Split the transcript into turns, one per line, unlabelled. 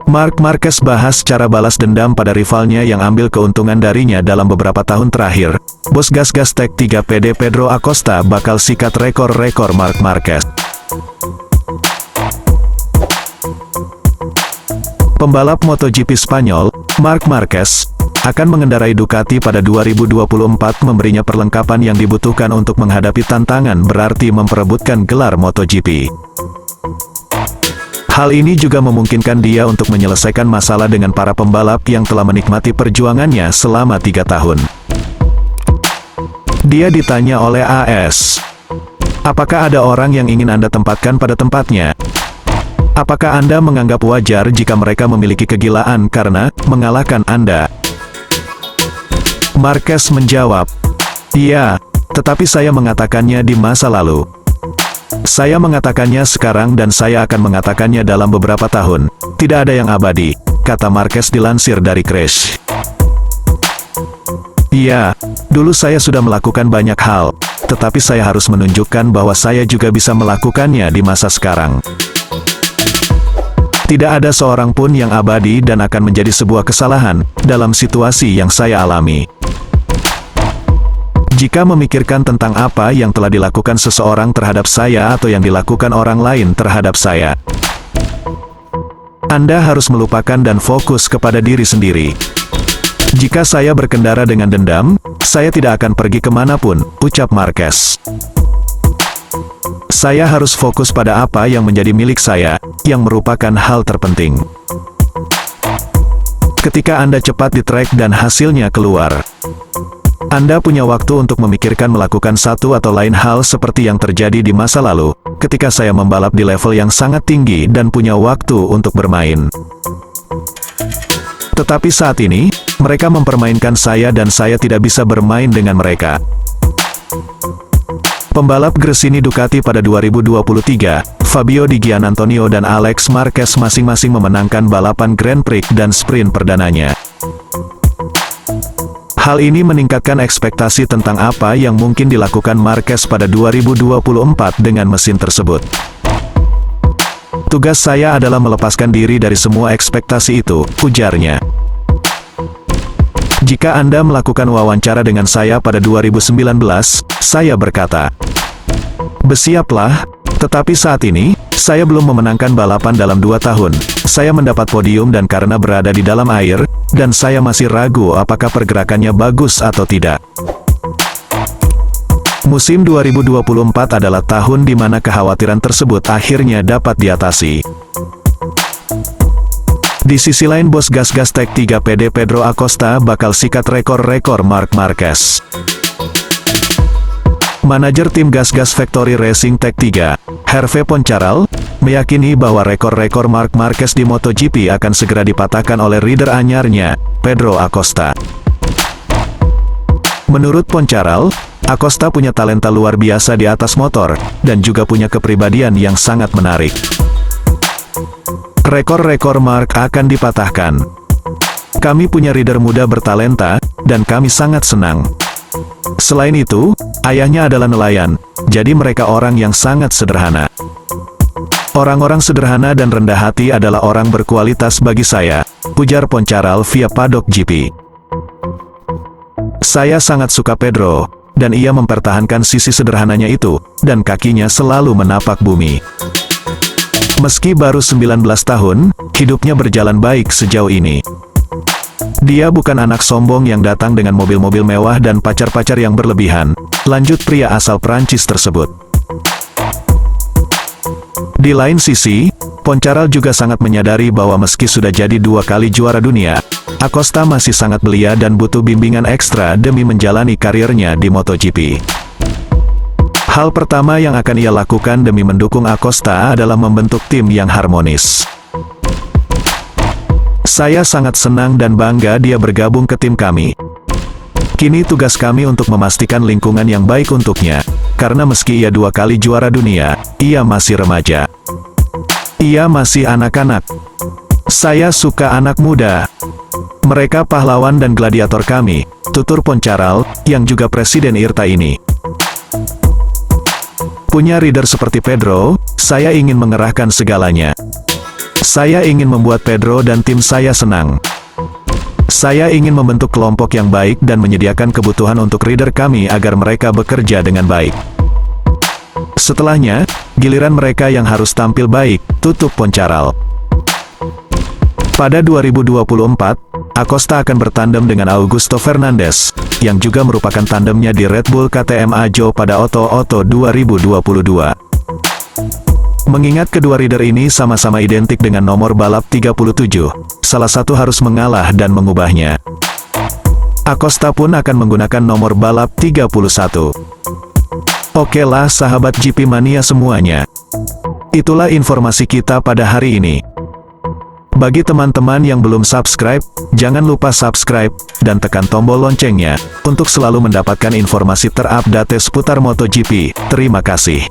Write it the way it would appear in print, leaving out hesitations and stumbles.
Marc Marquez bahas cara balas dendam pada rivalnya yang ambil keuntungan darinya dalam beberapa tahun terakhir. Bos gas-gas Tech 3 PD Pedro Acosta bakal sikat rekor-rekor Marc Marquez. Pembalap MotoGP Spanyol, Marc Marquez, akan mengendarai Ducati pada 2024 memberinya perlengkapan yang dibutuhkan untuk menghadapi tantangan berarti memperebutkan gelar MotoGP. Hal ini juga memungkinkan dia untuk menyelesaikan masalah dengan para pembalap yang telah menikmati perjuangannya selama 3 tahun. Dia ditanya oleh AS, apakah ada orang yang ingin Anda tempatkan pada tempatnya? Apakah Anda menganggap wajar jika mereka memiliki kegilaan karena mengalahkan Anda? Marquez menjawab, "Iya, tetapi saya mengatakannya di masa lalu. Saya mengatakannya sekarang dan saya akan mengatakannya dalam beberapa tahun. Tidak ada yang abadi," kata Marquez dilansir dari Crash. "Iya, dulu saya sudah melakukan banyak hal, tetapi saya harus menunjukkan bahwa saya juga bisa melakukannya di masa sekarang. Tidak ada seorang pun yang abadi dan akan menjadi sebuah kesalahan dalam situasi yang saya alami. Jika memikirkan tentang apa yang telah dilakukan seseorang terhadap saya atau yang dilakukan orang lain terhadap saya, Anda harus melupakan dan fokus kepada diri sendiri. Jika saya berkendara dengan dendam, saya tidak akan pergi kemanapun," ucap Marquez. "Saya harus fokus pada apa yang menjadi milik saya, yang merupakan hal terpenting. Ketika Anda cepat di trek dan hasilnya keluar, Anda punya waktu untuk memikirkan melakukan satu atau lain hal seperti yang terjadi di masa lalu, ketika saya membalap di level yang sangat tinggi dan punya waktu untuk bermain. Tetapi saat ini, mereka mempermainkan saya dan saya tidak bisa bermain dengan mereka." Pembalap Gresini Ducati pada 2023, Fabio Di Giannantonio dan Alex Marquez masing-masing memenangkan balapan Grand Prix dan sprint perdananya. Hal ini meningkatkan ekspektasi tentang apa yang mungkin dilakukan Marquez pada 2024 dengan mesin tersebut. "Tugas saya adalah melepaskan diri dari semua ekspektasi itu," ujarnya. "Jika Anda melakukan wawancara dengan saya pada 2019, saya berkata, 'Bersiaplah,' tetapi saat ini, saya belum memenangkan balapan dalam 2 tahun. Saya mendapat podium dan karena berada di dalam air, dan saya masih ragu apakah pergerakannya bagus atau tidak. Musim 2024 adalah tahun di mana kekhawatiran tersebut akhirnya dapat diatasi." Di sisi lain bos gas-gas Tech 3 PD Pedro Acosta bakal sikat rekor-rekor Marc Marquez. Manajer tim gas-gas Factory Racing Tech 3, Hervé Poncharal, meyakini bahwa rekor-rekor Marc Marquez di MotoGP akan segera dipatahkan oleh rider anyarnya, Pedro Acosta. Menurut Poncharal, Acosta punya talenta luar biasa di atas motor, dan juga punya kepribadian yang sangat menarik. Rekor-rekor Marc akan dipatahkan. Kami punya rider muda bertalenta, dan kami sangat senang. Selain itu, ayahnya adalah nelayan, jadi mereka orang yang sangat sederhana. Orang-orang sederhana dan rendah hati adalah orang berkualitas bagi saya, ujar Poncharal via Paddock GP. Saya sangat suka Pedro, dan ia mempertahankan sisi sederhananya itu, dan kakinya selalu menapak bumi. Meski baru 19 tahun, hidupnya berjalan baik sejauh ini. Dia bukan anak sombong yang datang dengan mobil-mobil mewah dan pacar-pacar yang berlebihan, lanjut pria asal Prancis tersebut. Di lain sisi, Poncharal juga sangat menyadari bahwa meski sudah jadi 2 kali juara dunia, Acosta masih sangat belia dan butuh bimbingan ekstra demi menjalani karirnya di MotoGP. Hal pertama yang akan ia lakukan demi mendukung Acosta adalah membentuk tim yang harmonis. Saya sangat senang dan bangga dia bergabung ke tim kami. Kini tugas kami untuk memastikan lingkungan yang baik untuknya, karena meski ia 2 kali juara dunia, ia masih remaja. Ia masih anak-anak. Saya suka anak muda. Mereka pahlawan dan gladiator kami, tutur Poncharal, yang juga presiden IRTA ini. Punya rider seperti Pedro, saya ingin mengerahkan segalanya. Saya ingin membuat Pedro dan tim saya senang. Saya ingin membentuk kelompok yang baik dan menyediakan kebutuhan untuk rider kami agar mereka bekerja dengan baik. Setelahnya, giliran mereka yang harus tampil baik, tutup Poncharal. Pada 2024, Acosta akan bertandem dengan Augusto Fernandes, yang juga merupakan tandemnya di Red Bull KTM Ajo pada Auto 2022. Mengingat kedua rider ini sama-sama identik dengan nomor balap 37, salah satu harus mengalah dan mengubahnya. Acosta pun akan menggunakan nomor balap 31. Oke lah sahabat GP Mania semuanya. Itulah informasi kita pada hari ini. Bagi teman-teman yang belum subscribe, jangan lupa subscribe, dan tekan tombol loncengnya, untuk selalu mendapatkan informasi terupdate seputar MotoGP. Terima kasih.